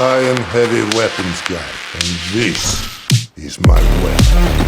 I am heavy weapons guy, and this is my weapon.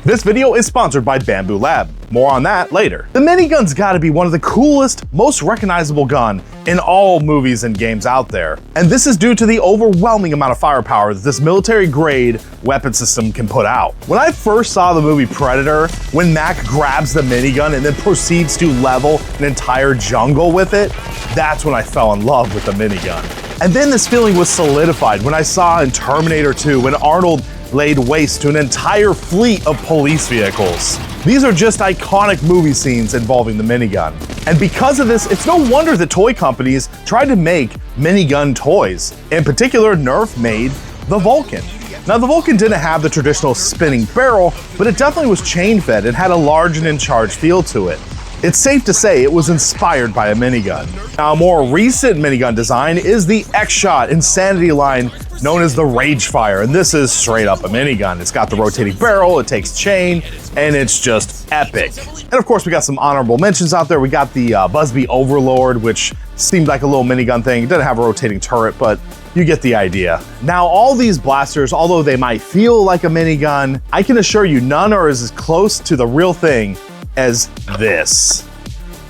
This video is sponsored by Bamboo Lab. More on that later. The minigun's gotta be one of the coolest, most recognizable gun in all movies and games out there. And this is due to the overwhelming amount of firepower that this military-grade weapon system can put out. When I first saw the movie Predator, when Mac grabs the minigun and then proceeds to level an entire jungle with it, that's when I fell in love with the minigun. And then this feeling was solidified when I saw in Terminator 2 when Arnold laid waste to an entire fleet of police vehicles. These are just iconic movie scenes involving the minigun. And because of this, it's no wonder that toy companies tried to make minigun toys. In particular, Nerf made the Vulcan. Now, the Vulcan didn't have the traditional spinning barrel, but it definitely was chain-fed and had a large and in-charge feel to it. It's safe to say it was inspired by a minigun. Now, a more recent minigun design is the X-Shot Insanity line known as the Ragefire, and this is straight up a minigun. It's got the rotating barrel, it takes chain, and it's just epic. And of course, we got some honorable mentions out there. We got the Busby Overlord, which seemed like a little minigun thing. It doesn't have a rotating turret, but you get the idea. Now, all these blasters, although they might feel like a minigun, I can assure you none are as close to the real thing as this.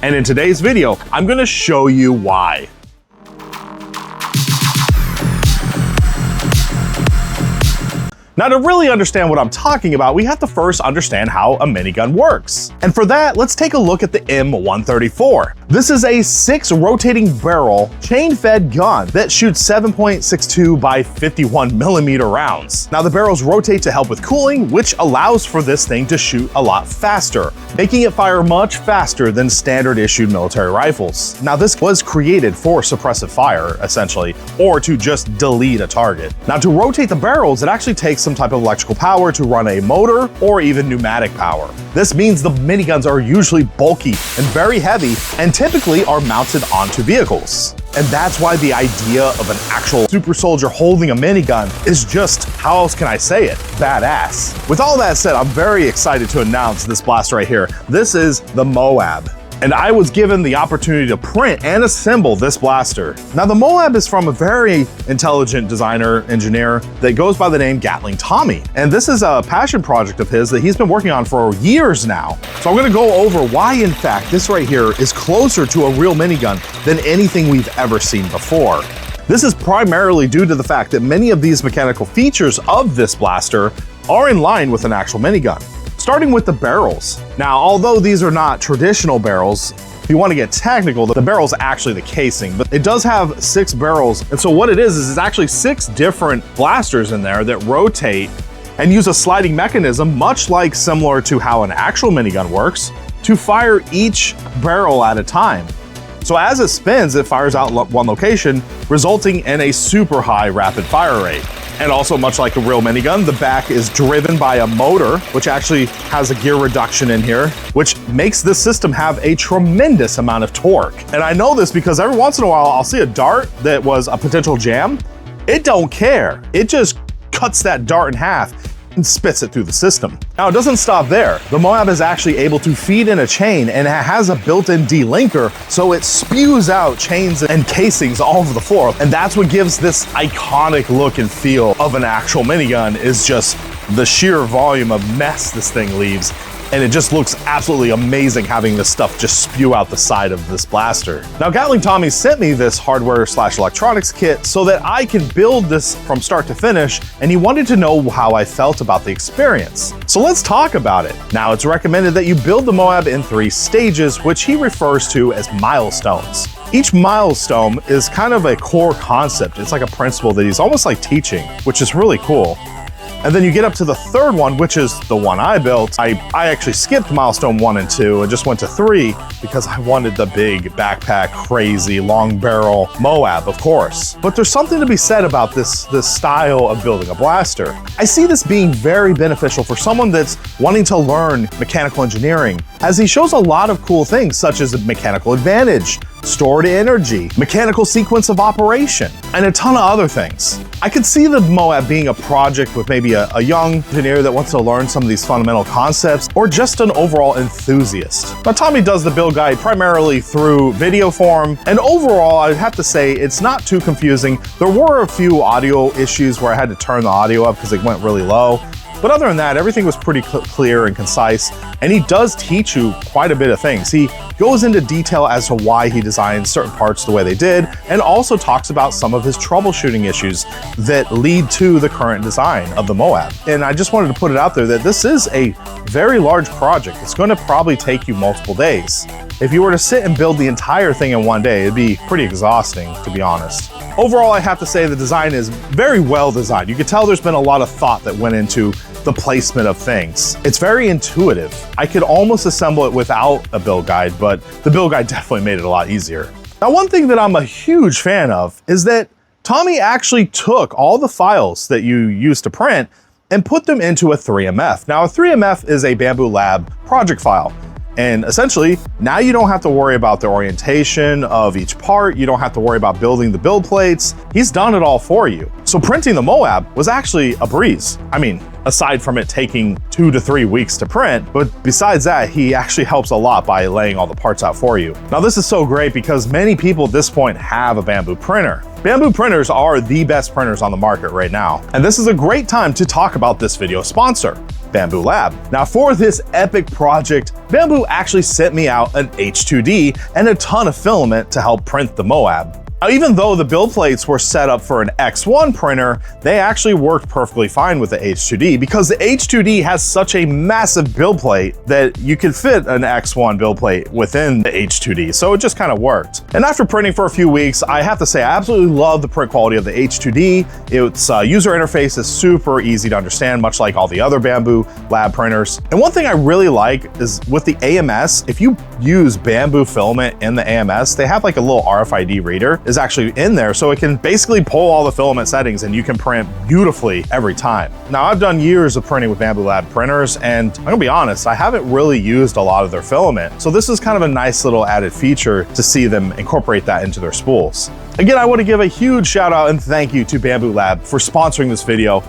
And in today's video, I'm gonna show you why. Now, to really understand what I'm talking about, we have to first understand how a minigun works. And for that, let's take a look at the M134. This is a 6 rotating barrel chain-fed gun that shoots 7.62 by 51mm rounds. Now, the barrels rotate to help with cooling, which allows for this thing to shoot a lot faster, making it fire much faster than standard issued military rifles. Now, this was created for suppressive fire, essentially, or to just delete a target. Now, to rotate the barrels, it actually takes some type of electrical power to run a motor or even pneumatic power. This means the miniguns are usually bulky and very heavy and typically are mounted onto vehicles. And that's why the idea of an actual super soldier holding a minigun is just, how else can I say it, badass. With all that said, I'm very excited to announce this blaster right here. This is the Moab. And I was given the opportunity to print and assemble this blaster. Now, the Moab is from a very intelligent designer, engineer that goes by the name Gatling Tommy. And this is a passion project of his that he's been working on for years now. So I'm gonna go over why, in fact, this right here is closer to a real minigun than anything we've ever seen before. This is primarily due to the fact that many of these mechanical features of this blaster are in line with an actual minigun. Starting with the barrels. Now, although these are not traditional barrels, if you want to get technical, the barrel is actually the casing, but it does have 6 barrels. And so what it is it's actually 6 different blasters in there that rotate and use a sliding mechanism, much like similar to how an actual minigun works, to fire each barrel at a time. So as it spins, it fires out one location, resulting in a super high rapid fire rate. And also, much like a real minigun, the back is driven by a motor, which actually has a gear reduction in here, which makes this system have a tremendous amount of torque. And I know this because every once in a while, I'll see a dart that was a potential jam. It don't care. It just cuts that dart in half and spits it through the system. Now, it doesn't stop there. The Moab is actually able to feed in a chain and it has a built-in delinker, so it spews out chains and casings all over the floor. And that's what gives this iconic look and feel of an actual minigun, is just the sheer volume of mess this thing leaves. And it just looks absolutely amazing having this stuff just spew out the side of this blaster. Now, Gatling Tommy sent me this hardware/electronics kit so that I can build this from start to finish, and he wanted to know how I felt about the experience. So let's talk about it. Now, it's recommended that you build the Moab in 3 stages, which he refers to as milestones. Each milestone is kind of a core concept. It's like a principle that he's almost like teaching, which is really cool. And then you get up to the 3rd one, which is the one I built. I actually skipped milestone 1 and 2 and just went to 3 because I wanted the big backpack, crazy long barrel Moab, of course. But there's something to be said about this style of building a blaster. I see this being very beneficial for someone that's wanting to learn mechanical engineering as he shows a lot of cool things such as mechanical advantage, stored energy, mechanical sequence of operation, and a ton of other things. I could see the Moab being a project with maybe a young engineer that wants to learn some of these fundamental concepts, or just an overall enthusiast. Now, Tommy does the build guide primarily through video form, and overall, I'd have to say it's not too confusing. There were a few audio issues where I had to turn the audio up because it went really low. But other than that, everything was pretty clear and concise, and he does teach you quite a bit of things. He goes into detail as to why he designed certain parts the way they did, and also talks about some of his troubleshooting issues that lead to the current design of the Moab. And I just wanted to put it out there that this is a very large project. It's going to probably take you multiple days. If you were to sit and build the entire thing in one day, it'd be pretty exhausting, to be honest. Overall, I have to say the design is very well designed. You could tell there's been a lot of thought that went into the placement of things. It's very intuitive. I could almost assemble it without a build guide, but the build guide definitely made it a lot easier. Now, one thing that I'm a huge fan of is that Tommy actually took all the files that you use to print and put them into a 3MF. Now, a 3MF is a Bambu Lab project file. And essentially, now you don't have to worry about the orientation of each part. You don't have to worry about building the build plates. He's done it all for you. So printing the Moab was actually a breeze. I mean, aside from it taking 2 to 3 weeks to print, but besides that, he actually helps a lot by laying all the parts out for you. Now, this is so great because many people at this point have a Bambu printer. Bambu printers are the best printers on the market right now. And this is a great time to talk about this video sponsor, Bambu Lab. Now, for this epic project, Bambu actually sent me out an H2D and a ton of filament to help print the Moab. Now, even though the build plates were set up for an X1 printer, they actually worked perfectly fine with the H2D because the H2D has such a massive build plate that you could fit an X1 build plate within the H2D, so it just kind of worked. And after printing for a few weeks, I have to say I absolutely love the print quality of the H2D. Its user interface is super easy to understand, much like all the other Bambu Lab printers. And one thing I really like is with the AMS, if you use Bambu filament in the AMS, they have like a little RFID reader is actually in there, so it can basically pull all the filament settings and you can print beautifully every time. Now, I've done years of printing with Bambu Lab printers, and I'm gonna be honest, I haven't really used a lot of their filament. So this is kind of a nice little added feature to see them incorporate that into their spools. Again, I want to give a huge shout out and thank you to Bambu Lab for sponsoring this video.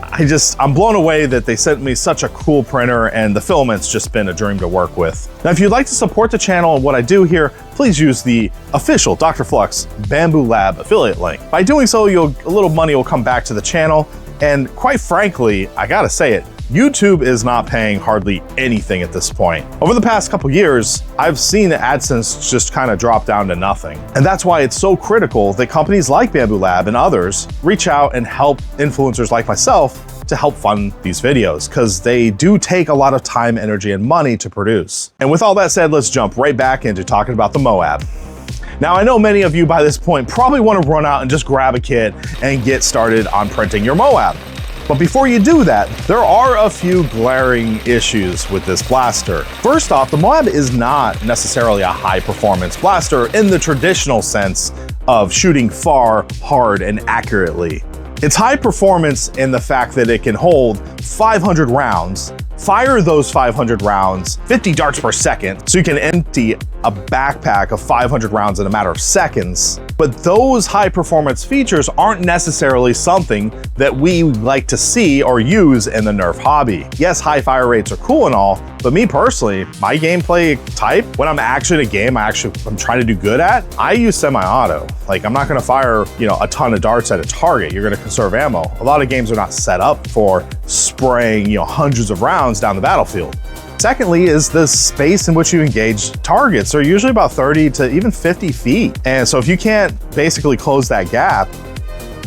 I'm blown away that they sent me such a cool printer, and the filament's just been a dream to work with. Now, if you'd like to support the channel and what I do here, please use the official DrFlux Bambu Lab affiliate link. By doing so, a little money will come back to the channel, and quite frankly, I gotta say it, YouTube is not paying hardly anything at this point. Over the past couple years, I've seen AdSense just kind of drop down to nothing. And that's why it's so critical that companies like Bambu Lab and others reach out and help influencers like myself to help fund these videos, because they do take a lot of time, energy, and money to produce. And with all that said, let's jump right back into talking about the Moab. Now, I know many of you by this point probably want to run out and just grab a kit and get started on printing your Moab. But before you do that, there are a few glaring issues with this blaster. First off, the Moab is not necessarily a high-performance blaster in the traditional sense of shooting far, hard, and accurately. It's high performance in the fact that it can hold 500 rounds, fire those 500 rounds 50 darts per second, so you can empty a backpack of 500 rounds in a matter of seconds. But those high performance features aren't necessarily something that we like to see or use in the Nerf hobby. Yes, high fire rates are cool and all, but me personally, my gameplay type, when I'm actually in a game I'm trying to do good at, I use semi-auto. Like, I'm not gonna fire, a ton of darts at a target. You're gonna conserve ammo. A lot of games are not set up for spraying, hundreds of rounds down the battlefield. Secondly is the space in which you engage targets. They're usually about 30 to even 50 feet. And so if you can't basically close that gap,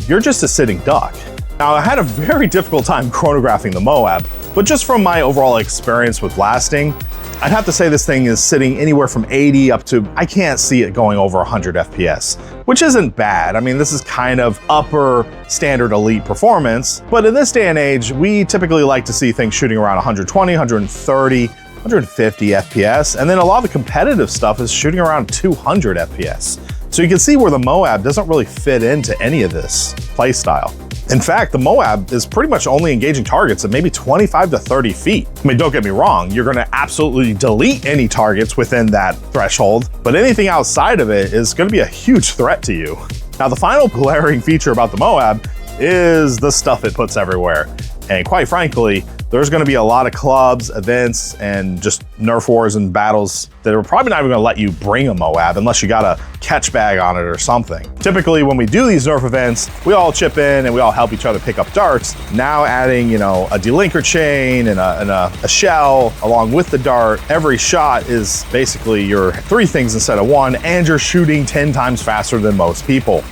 you're just a sitting duck. Now, I had a very difficult time chronographing the Moab, but just from my overall experience with blasting, I'd have to say this thing is sitting anywhere from 80 up to, I can't see it going over 100 FPS, which isn't bad. I mean, this is kind of upper standard elite performance, but in this day and age, we typically like to see things shooting around 120, 130, 150 FPS, and then a lot of the competitive stuff is shooting around 200 FPS. So you can see where the Moab doesn't really fit into any of this playstyle. In fact, the Moab is pretty much only engaging targets at maybe 25 to 30 feet. I mean, don't get me wrong, you're gonna absolutely delete any targets within that threshold, but anything outside of it is gonna be a huge threat to you. Now, the final glaring feature about the Moab is the stuff it puts everywhere. And quite frankly, there's gonna be a lot of clubs, events, and just Nerf wars and battles that are probably not even gonna let you bring a Moab unless you got a catch bag on it or something. Typically, when we do these Nerf events, we all chip in and we all help each other pick up darts. Now adding, you know, a delinker chain and a shell along with the dart, every shot is basically your 3 things instead of 1, and you're shooting 10 times faster than most people.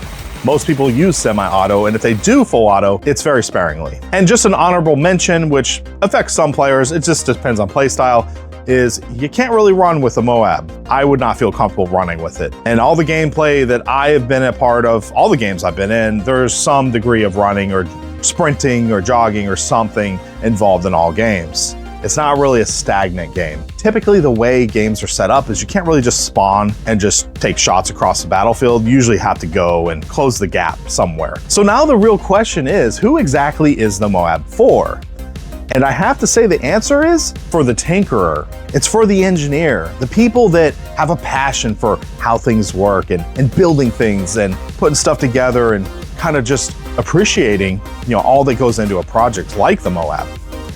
Most people use semi-auto, and if they do full auto, it's very sparingly. And just an honorable mention, which affects some players, it just depends on playstyle, is you can't really run with a Moab. I would not feel comfortable running with it. And all the gameplay that I have been a part of, all the games I've been in, there's some degree of running or sprinting or jogging or something involved in all games. It's not really a stagnant game. Typically, the way games are set up is you can't really just spawn and just take shots across the battlefield. You usually have to go and close the gap somewhere. So now the real question is, who exactly is the Moab for? And I have to say the answer is for the tinkerer. It's for the engineer, the people that have a passion for how things work and building things and putting stuff together and kind of just appreciating, you know, all that goes into a project like the Moab.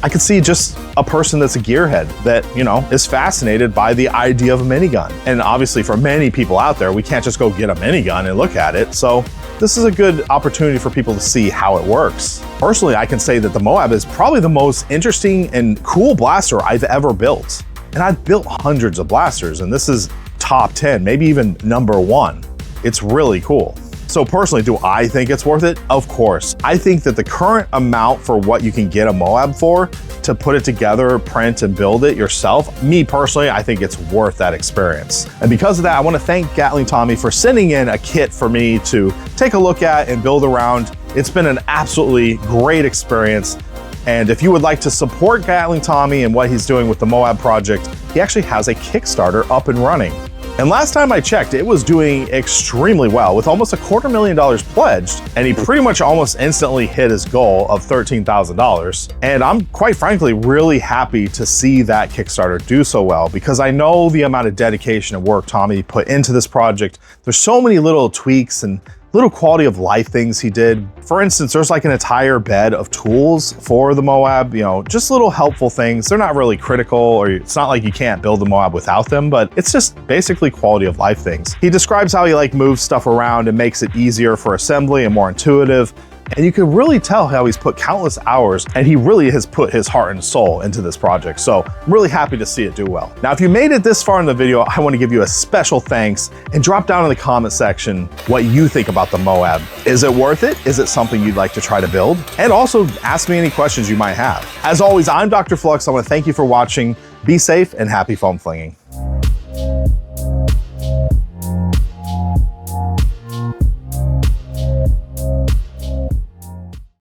I could see just a person that's a gearhead that, you know, is fascinated by the idea of a minigun. And obviously for many people out there, we can't just go get a minigun and look at it. So this is a good opportunity for people to see how it works. Personally, I can say that the Moab is probably the most interesting and cool blaster I've ever built. And I've built hundreds of blasters, and this is top 10, maybe even number 1. It's really cool. So personally, do I think it's worth it? Of course. I think that the current amount for what you can get a Moab for, to put it together, print, and build it yourself, me personally, I think it's worth that experience. And because of that, I want to thank Gatling Tommy for sending in a kit for me to take a look at and build around. It's been an absolutely great experience. And if you would like to support Gatling Tommy and what he's doing with the Moab project, he actually has a Kickstarter up and running. And last time I checked, it was doing extremely well with almost $250,000 pledged, and he pretty much almost instantly hit his goal of $13,000. And I'm quite frankly really happy to see that Kickstarter do so well, because I know the amount of dedication and work Tommy put into this project. There's so many little tweaks and little quality of life things he did. For instance, there's like an entire bed of tools for the Moab, you know, just little helpful things. They're not really critical, or it's not like you can't build the Moab without them, but it's just basically quality of life things. He describes how he like moves stuff around and makes it easier for assembly and more intuitive. And you can really tell how he's put countless hours, and he really has put his heart and soul into this project. So I'm really happy to see it do well. Now, if you made it this far in the video, I want to give you a special thanks, and drop down in the comment section what you think about the Moab. Is it worth it? Is it something you'd like to try to build? And also ask me any questions you might have. As always, I'm DrFlux. I want to thank you for watching. Be safe and happy foam flinging.